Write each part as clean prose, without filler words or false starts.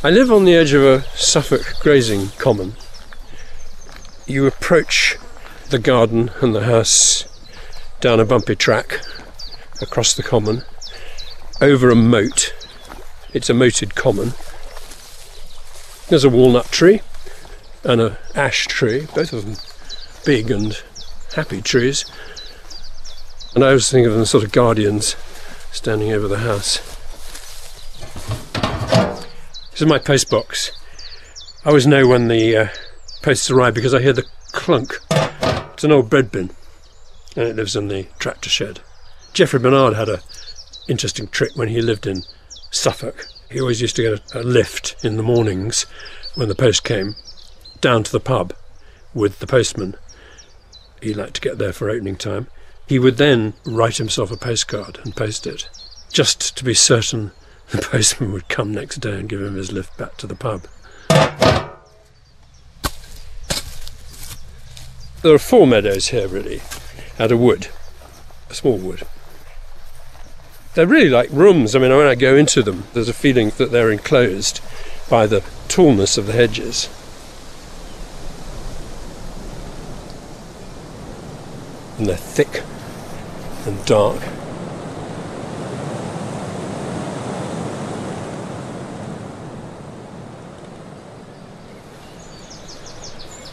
I live on the edge of a Suffolk grazing common. You approach the garden and the house down a bumpy track across the common, over a moat. It's a moated common. There's a walnut tree and an ash tree, both of them big and happy trees. And I always think of them as sort of guardians standing over the house. This is my post box. I always know when the posts arrive because I hear the clunk. It's an old bread bin and it lives in the tractor shed. Geoffrey Bernard had an interesting trick when he lived in Suffolk. He always used to get a lift in the mornings when the post came down to the pub with the postman. He liked to get there for opening time. He would then write himself a postcard and post it, just to be certain the postman would come next day and give him his lift back to the pub. There are 4 meadows here really, and a wood, a small wood. They're really like rooms. I mean, when I go into them, there's a feeling that they're enclosed by the tallness of the hedges. And they're thick and dark.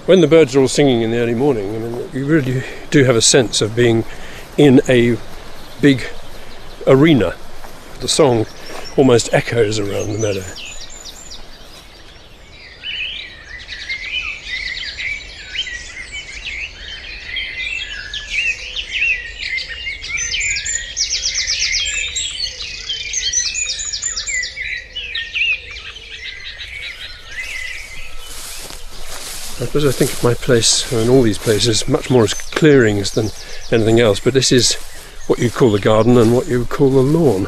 When the birds are all singing in the early morning, I mean, you really do have a sense of being in a big arena. The song almost echoes around the meadow. I suppose I think of my place, and all these places, much more as clearings than anything else, but this is what you call the garden and what you would call the lawn.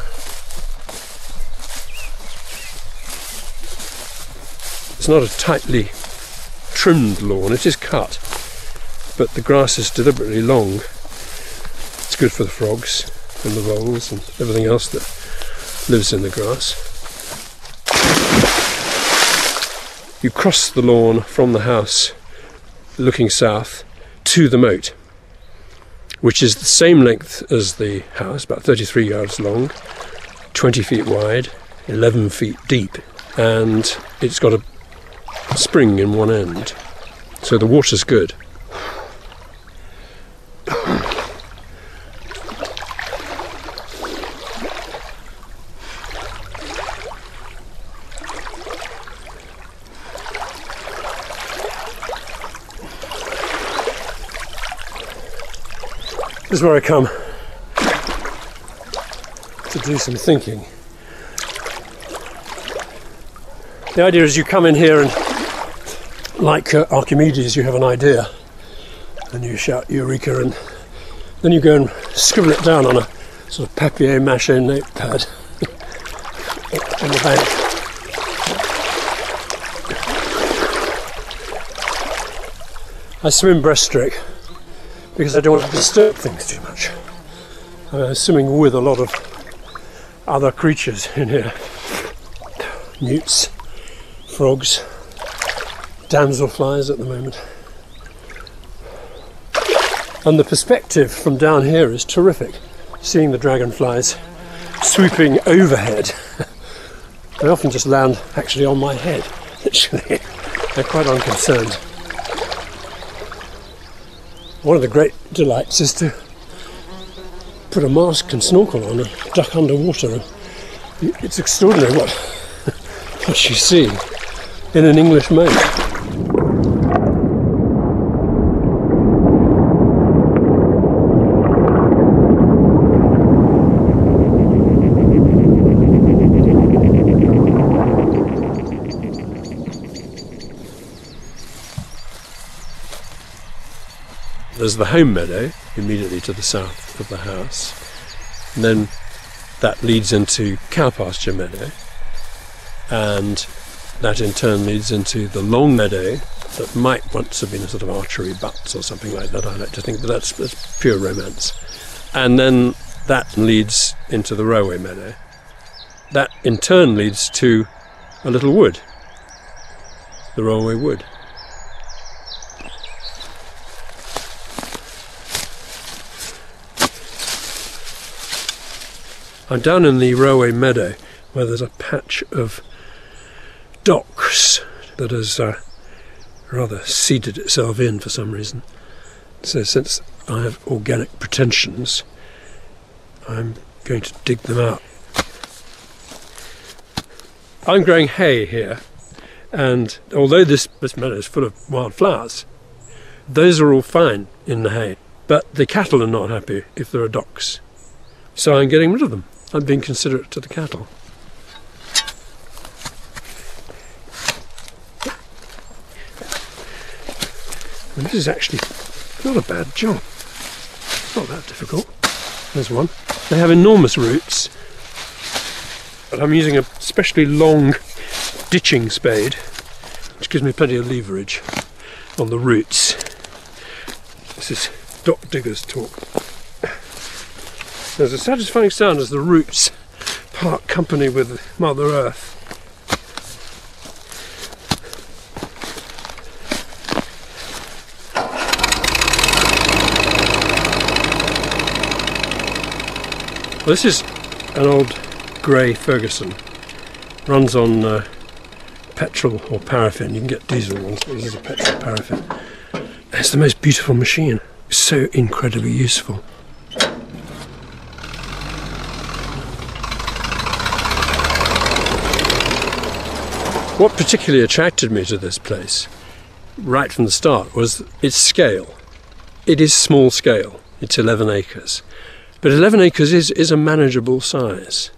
It's not a tightly trimmed lawn, it is cut, but the grass is deliberately long. It's good for the frogs and the voles and everything else that lives in the grass. You cross the lawn from the house, looking south, to the moat, which is the same length as the house, about 33 yards long, 20 feet wide, 11 feet deep, and it's got a spring in one end, so the water's good. This is where I come to do some thinking. The idea is you come in here and, like Archimedes, you have an idea and you shout Eureka, and then you go and scribble it down on a sort of papier-mâché notepad on the bank. I swim breaststroke because I don't want to disturb things too much. I'm swimming with a lot of other creatures in here. Newts, frogs, damselflies at the moment. And the perspective from down here is terrific, seeing the dragonflies swooping overhead. They often just land actually on my head, literally. They're quite unconcerned. One of the great delights is to put a mask and snorkel on and duck underwater. It's extraordinary what you see in an English moat. There's the home meadow immediately to the south of the house, and then that leads into cow pasture meadow, and that in turn leads into the long meadow that might once have been a sort of archery butts or something like that. I like to think that that's pure romance. And then that leads into the railway meadow. That in turn leads to a little wood the railway wood. I'm down in the railway meadow where there's a patch of docks that has rather seeded itself in for some reason. So since I have organic pretensions, I'm going to dig them out. I'm growing hay here, and although this meadow is full of wild flowers, those are all fine in the hay, but the cattle are not happy if there are docks. So I'm getting rid of them. I'm being considerate to the cattle. And this is actually not a bad job. It's not that difficult. There's one. They have enormous roots, but I'm using a specially long ditching spade, which gives me plenty of leverage on the roots. This is dock diggers talk. There's a satisfying sound as the roots part company with Mother Earth. Well, this is an old grey Ferguson. Runs on petrol or paraffin. You can get diesel ones, but this is a petrol paraffin. It's the most beautiful machine. It's so incredibly useful. What particularly attracted me to this place, right from the start, was its scale. It is small scale. It's 11 acres. But 11 acres is a manageable size.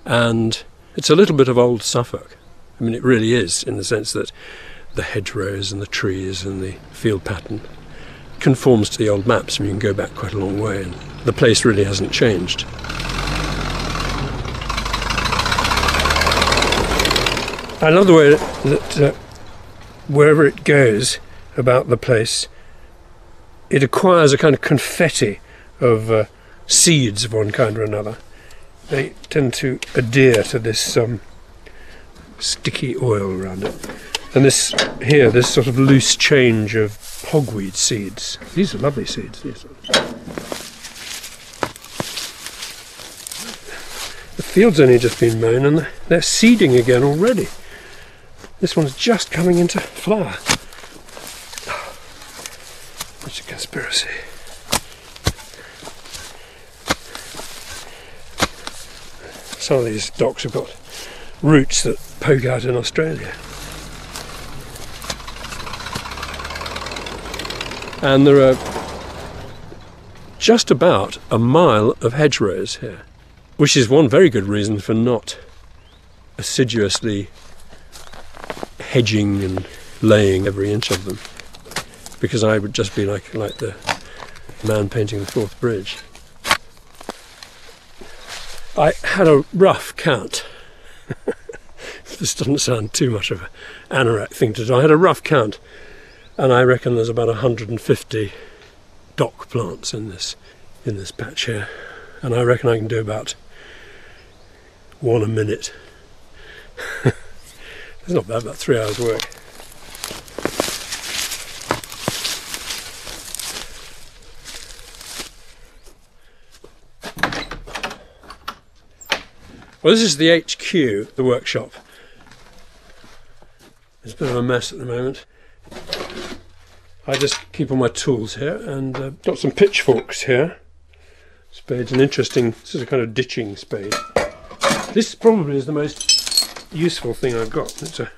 And it's a little bit of old Suffolk. I mean, it really is, in the sense that the hedgerows and the trees and the field pattern conforms to the old maps. I mean, you can go back quite a long way, and the place really hasn't changed. I love the way that wherever it goes about the place, it acquires a kind of confetti of seeds of one kind or another. They tend to adhere to this sticky oil around it. And this sort of loose change of hogweed seeds. These are lovely seeds. These are. The field's only just been mown and they're seeding again already. This one's just coming into flower. It's a conspiracy. Some of these docks have got roots that poke out in Australia. And there are just about a mile of hedgerows here, which is one very good reason for not assiduously hedging and laying every inch of them, because I would just be like the man painting the Forth Bridge. I had a rough count. This doesn't sound too much of an anorak thing to do. I had a rough count, and I reckon there's about 150 dock plants in this patch here, and I reckon I can do about one a minute. It's not bad, about 3 hours work. Well, this is the HQ, the workshop. It's a bit of a mess at the moment. I just keep all my tools here, and got some pitchforks here. Spade's an interesting, this is a kind of ditching spade. This probably is the most useful thing I've got. It's a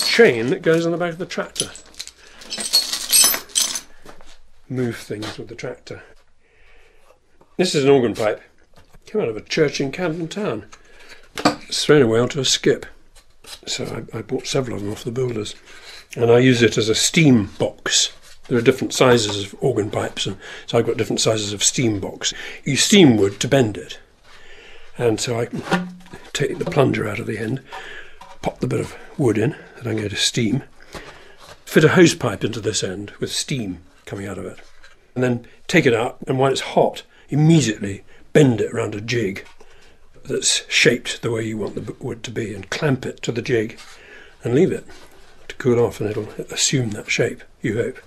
chain that goes on the back of the tractor. Move things with the tractor. This is an organ pipe. Came out of a church in Camden Town. It's thrown away onto a skip. So I bought several of them off the builders. And I use it as a steam box. There are different sizes of organ pipes, and so I've got different sizes of steam box. You steam wood to bend it. And so I take the plunger out of the end, pop the bit of wood in that I'm going to steam, fit a hose pipe into this end with steam coming out of it, and then take it out, and while it's hot, immediately bend it around a jig that's shaped the way you want the wood to be, and clamp it to the jig and leave it to cool off, and it'll assume that shape, you hope.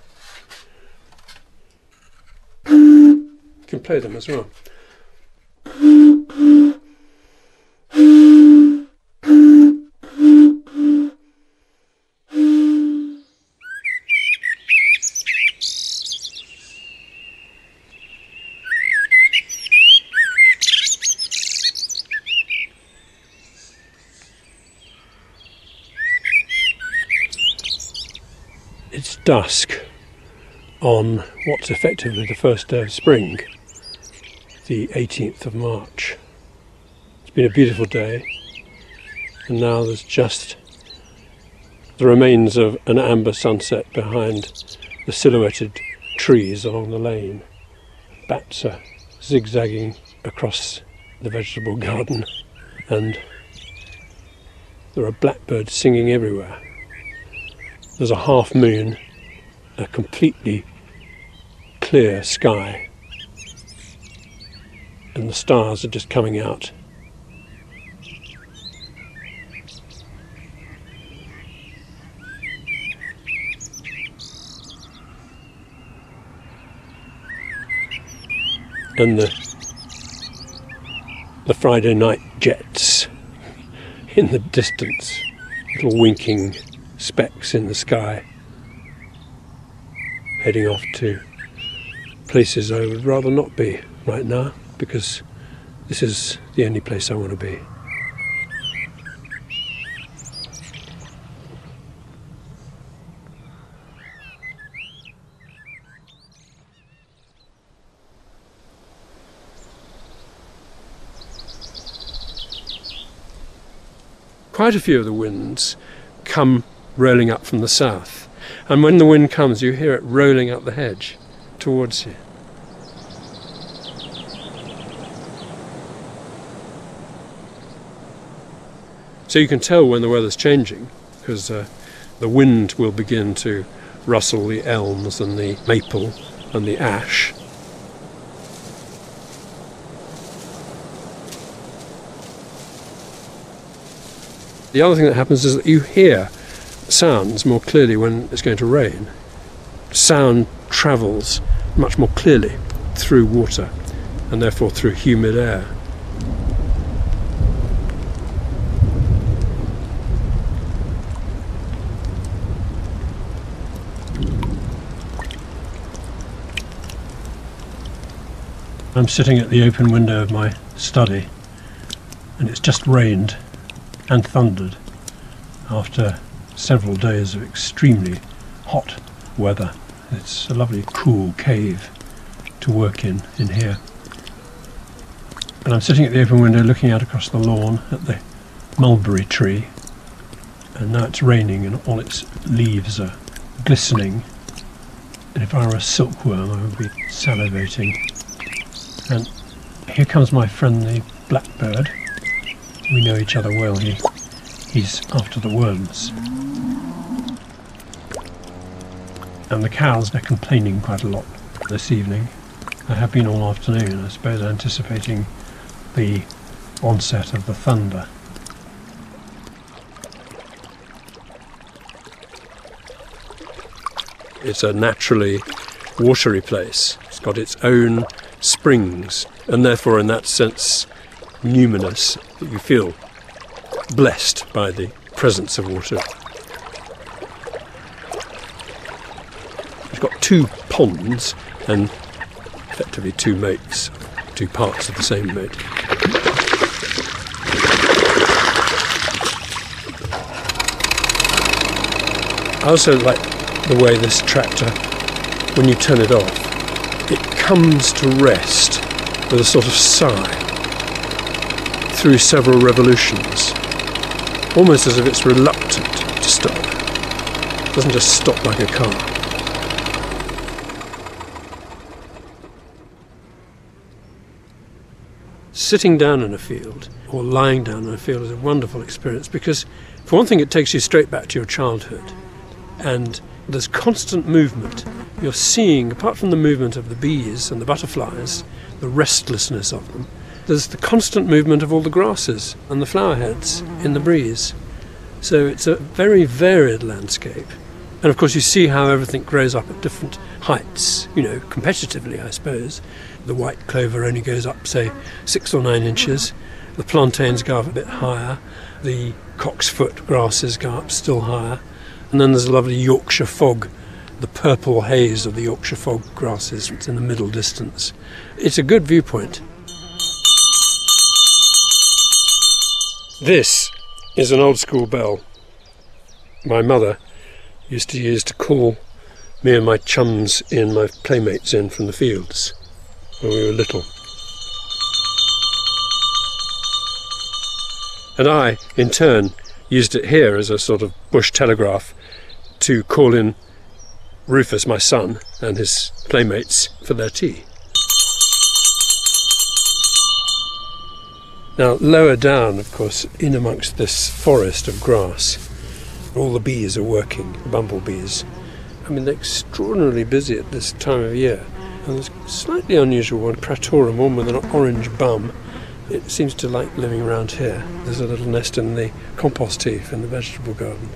You can play them as well. It's dusk on what's effectively the first day of spring, the 18th of March. It's been a beautiful day, and now there's just the remains of an amber sunset behind the silhouetted trees along the lane. Bats are zigzagging across the vegetable garden, and there are blackbirds singing everywhere. There's a half moon, a completely clear sky, and the stars are just coming out. And the Friday night jets in the distance, little winking specks in the sky, heading off to places I would rather not be right now, because this is the only place I want to be. Quite a few of the winds come rolling up from the south, and when the wind comes you hear it rolling up the hedge towards you. So you can tell when the weather's changing, because the wind will begin to rustle the elms and the maple and the ash. The other thing that happens is that you hear sounds more clearly when it's going to rain. Sound travels much more clearly through water, and therefore through humid air. I'm sitting at the open window of my study, and it's just rained and thundered after several days of extremely hot weather. It's a lovely cool cave to work in here. And I'm sitting at the open window looking out across the lawn at the mulberry tree, and now it's raining and all its leaves are glistening, and if I were a silkworm I would be salivating. And here comes my friend the blackbird. We know each other well. He's after the worms. And the cows, they're complaining quite a lot this evening. They have been all afternoon, I suppose, anticipating the onset of the thunder. It's a naturally watery place. It's got its own springs, and therefore in that sense numinous, that you feel blessed by the presence of water. It's got two ponds and effectively two moats, two parts of the same moat. I also like the way this tractor, when you turn it off, it comes to rest with a sort of sigh through several revolutions, almost as if it's reluctant to stop. It doesn't just stop like a car. Sitting down in a field, or lying down in a field, is a wonderful experience because, for one thing, it takes you straight back to your childhood, and there's constant movement. You're seeing, apart from the movement of the bees and the butterflies, the restlessness of them, there's the constant movement of all the grasses and the flower heads in the breeze. So it's a very varied landscape. And of course you see how everything grows up at different heights, you know, competitively I suppose. The white clover only goes up, say, 6 or 9 inches. The plantains go up a bit higher. The cocksfoot grasses go up still higher. And then there's a lovely Yorkshire fog, the purple haze of the Yorkshire fog grasses. It's in the middle distance. It's a good viewpoint. This is an old school bell. My mother used to use to call me and my chums in, my playmates in from the fields when we were little. And I, in turn, used it here as a sort of bush telegraph to call in Rufus, my son, and his playmates for their tea. Now, lower down, of course, in amongst this forest of grass, all the bees are working, the bumblebees. I mean, they're extraordinarily busy at this time of year. And there's a slightly unusual one, Pratorum, one with an orange bum. It seems to like living around here. There's a little nest in the compost heap in the vegetable garden.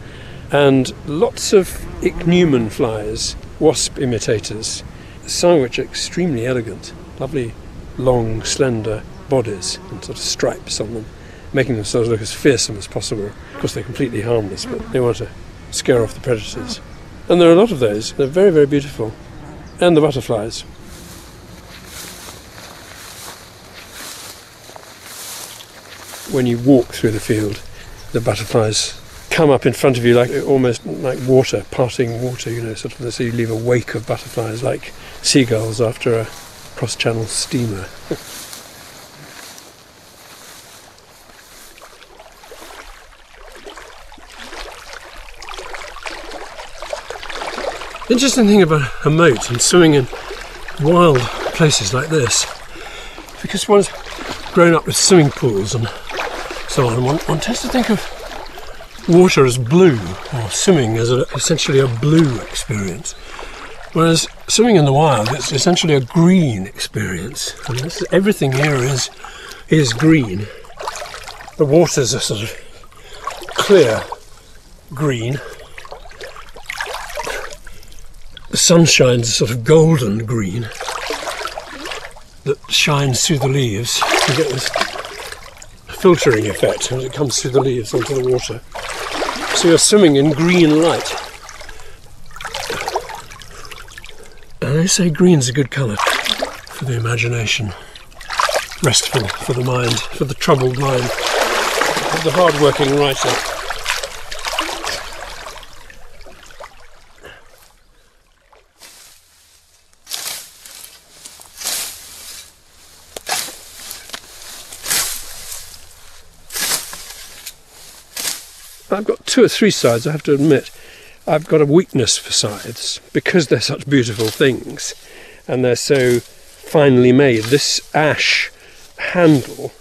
And lots of ichneumon flies, wasp imitators, some of which are extremely elegant, lovely, long, slender bodies and sort of stripes on them, making themselves look as fearsome as possible. Of course, they're completely harmless, but they want to scare off the predators. And there are a lot of those. They're very, very beautiful. And the butterflies. When you walk through the field, the butterflies come up in front of you like almost like water, parting water, you know, sort of, so you leave a wake of butterflies like seagulls after a cross-channel steamer. The interesting thing about a moat and swimming in wild places like this, because one's grown up with swimming pools and so on, one tends to think of water as blue, or swimming as essentially a blue experience. Whereas swimming in the wild, it's essentially a green experience. I mean, everything here is green. The waters are sort of clear green. The sunshine's a sort of golden green that shines through the leaves. You get this filtering effect as it comes through the leaves onto the water. So you're swimming in green light. And they say green's a good colour for the imagination, restful for the mind, for the troubled mind of the hard-working writer. I've got 2 or 3 scythes, I have to admit. I've got a weakness for scythes because they're such beautiful things and they're so finely made. This ash handle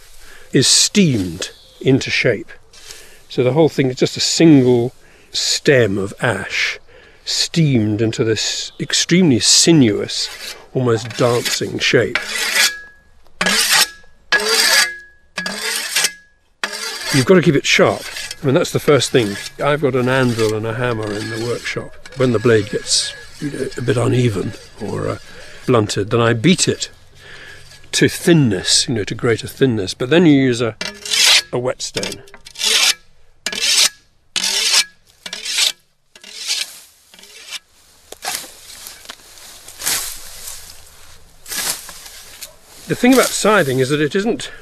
is steamed into shape. So the whole thing is just a single stem of ash steamed into this extremely sinuous, almost dancing shape. You've got to keep it sharp. I mean, that's the first thing. I've got an anvil and a hammer in the workshop. When the blade gets a bit uneven or blunted, then I beat it to thinness, to greater thinness. But then you use a whetstone. The thing about scything is that it isn't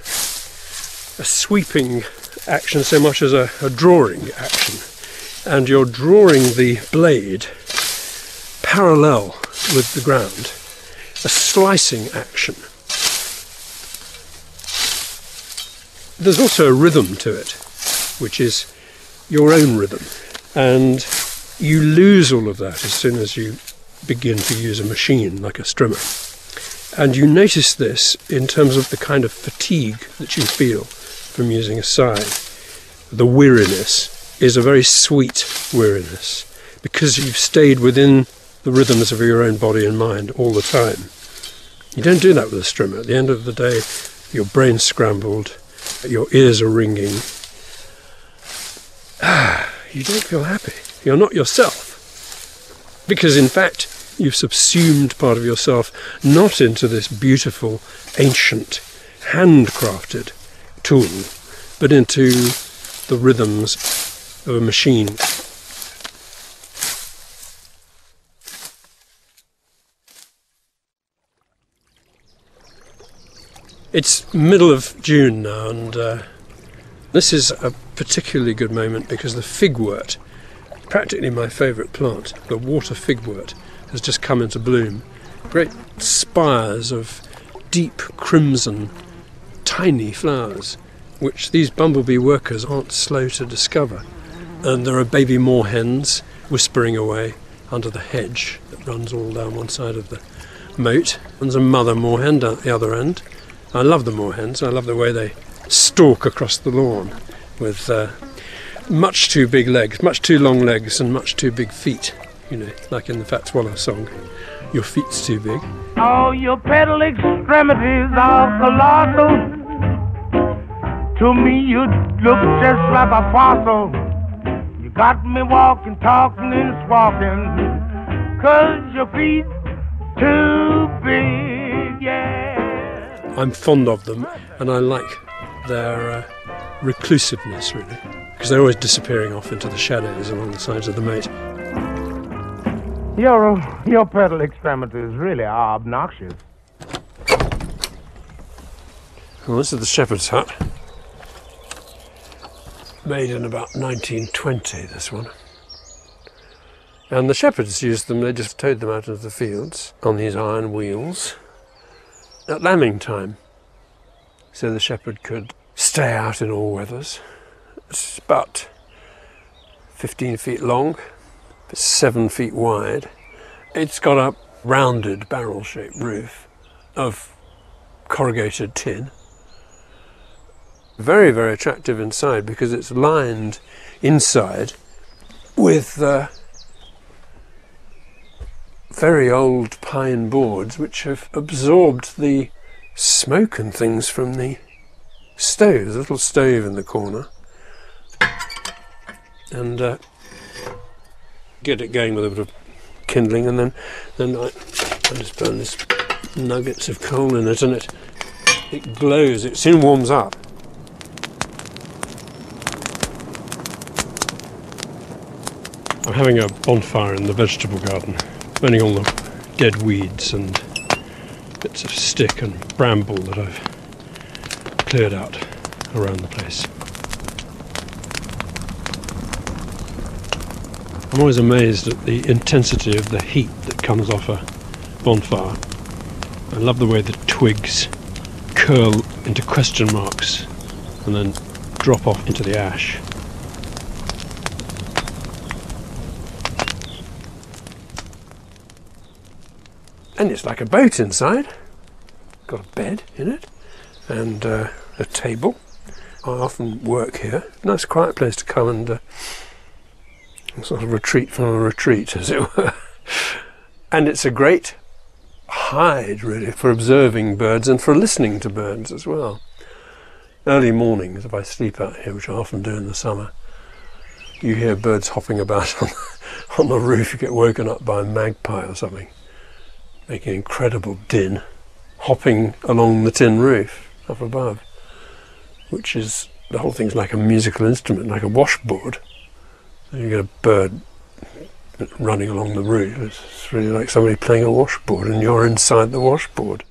a sweeping action so much as a drawing action, and you're drawing the blade parallel with the ground, a slicing action. There's also a rhythm to it, which is your own rhythm, and you lose all of that as soon as you begin to use a machine like a strimmer. And you notice this in terms of the kind of fatigue that you feel from using a scythe. The weariness is a very sweet weariness because you've stayed within the rhythms of your own body and mind all the time. You don't do that with a strimmer. At the end of the day, your brain's scrambled, your ears are ringing. you don't feel happy. You're not yourself. Because in fact, you've subsumed part of yourself not into this beautiful, ancient, handcrafted tool, but into the rhythms of a machine. It's middle of June now, and this is a particularly good moment because the figwort, practically my favourite plant, the water figwort, has just come into bloom. Great spires of deep crimson, tiny flowers, which these bumblebee workers aren't slow to discover. And there are baby moorhens whispering away under the hedge that runs all down one side of the moat. And there's a mother moorhen down at the other end. I love the moorhens. I love the way they stalk across the lawn with much too big legs, much too long legs and much too big feet. You know, like in the Fat Swallow song, your feet's too big. Oh, your pedal extremities are colossal. To me you look just like a fossil. You got me walking, talking and squawking, 'cause your feet too big, yeah. I'm fond of them, and I like their reclusiveness, really, because they're always disappearing off into the shadows along the sides of the moat. Your pedal extremities really are obnoxious. Well, this is the shepherd's hut. Made in about 1920, this one. And the shepherds used them, they just towed them out of the fields on these iron wheels at lambing time. So the shepherd could stay out in all weathers. It's about 15 feet long, 7 feet wide. It's got a rounded barrel-shaped roof of corrugated tin. Very, very attractive inside because it's lined inside with very old pine boards which have absorbed the smoke and things from the stove. There's a little stove in the corner. And get it going with a bit of kindling, and then I just burn this nuggets of coal in it, and it glows. It soon warms up. I'm having a bonfire in the vegetable garden, burning all the dead weeds and bits of stick and bramble that I've cleared out around the place. I'm always amazed at the intensity of the heat that comes off a bonfire. I love the way the twigs curl into question marks and then drop off into the ash. And it's like a boat inside. Got a bed in it and a table. I often work here. Nice quiet place to come and sort of retreat from a retreat, as it were. And it's a great hide, really, for observing birds and for listening to birds as well. Early mornings, if I sleep out here, which I often do in the summer, you hear birds hopping about on the roof. You get woken up by a magpie or something, making incredible din, hopping along the tin roof up above, which is, the whole thing's like a musical instrument, like a washboard. You get a bird running along the roof. It's really like somebody playing a washboard and you're inside the washboard.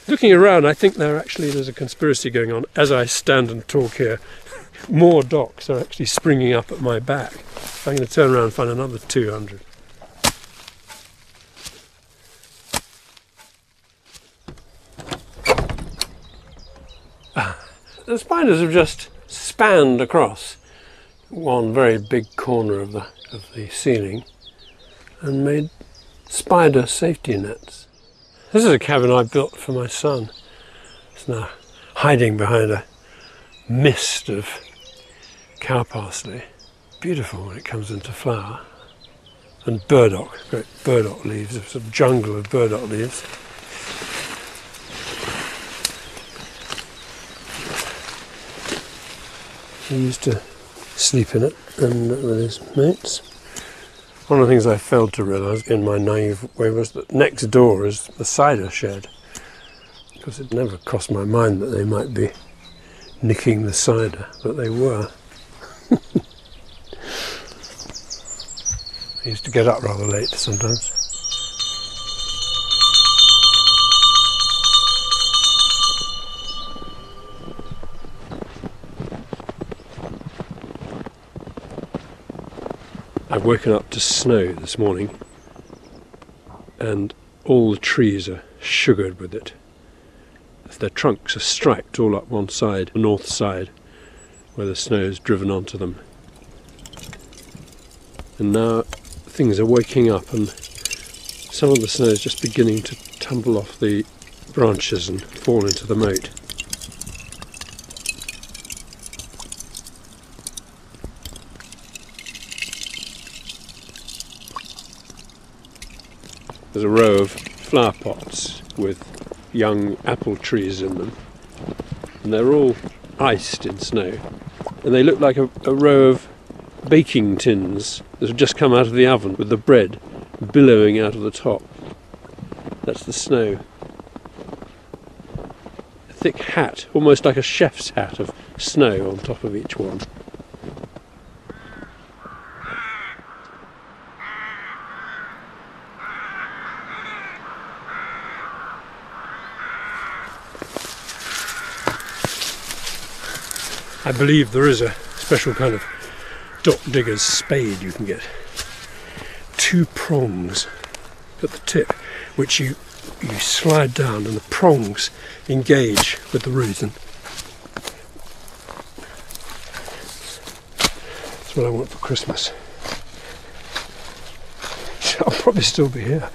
Looking around, I think there's a conspiracy going on as I stand and talk here. More docks are actually springing up at my back. I'm going to turn around and find another 200. The spiders have just spanned across one very big corner of the ceiling and made spider safety nets. This is a cabin I built for my son. It's now hiding behind a mist of cow parsley. beautiful when it comes into flower. And burdock, great burdock leaves, a sort of jungle of burdock leaves. He used to sleep in it and with his mates. One of the things I failed to realise in my naive way was that next door is the cider shed, because it never crossed my mind that they might be nicking the cider, but they were. I used to get up rather late sometimes. I've woken up to snow this morning, and all the trees are sugared with it. Their trunks are striped all up one side, the north side, where the snow is driven onto them. And now things are waking up, and some of the snow is just beginning to tumble off the branches and fall into the moat. There's a row of flower pots with young apple trees in them, and they're all iced in snow, and they look like a row of baking tins that have just come out of the oven with the bread billowing out of the top. That's the snow. A thick hat, almost like a chef's hat of snow on top of each one. I believe there is a special kind of dock digger's spade you can get. 2 prongs at the tip, which you slide down, and the prongs engage with the root. And that's what I want for Christmas. I'll probably still be here.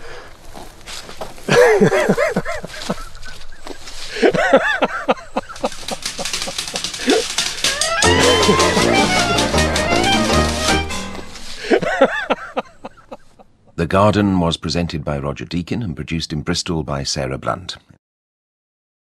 The Garden was presented by Roger Deakin and produced in Bristol by Sarah Blunt.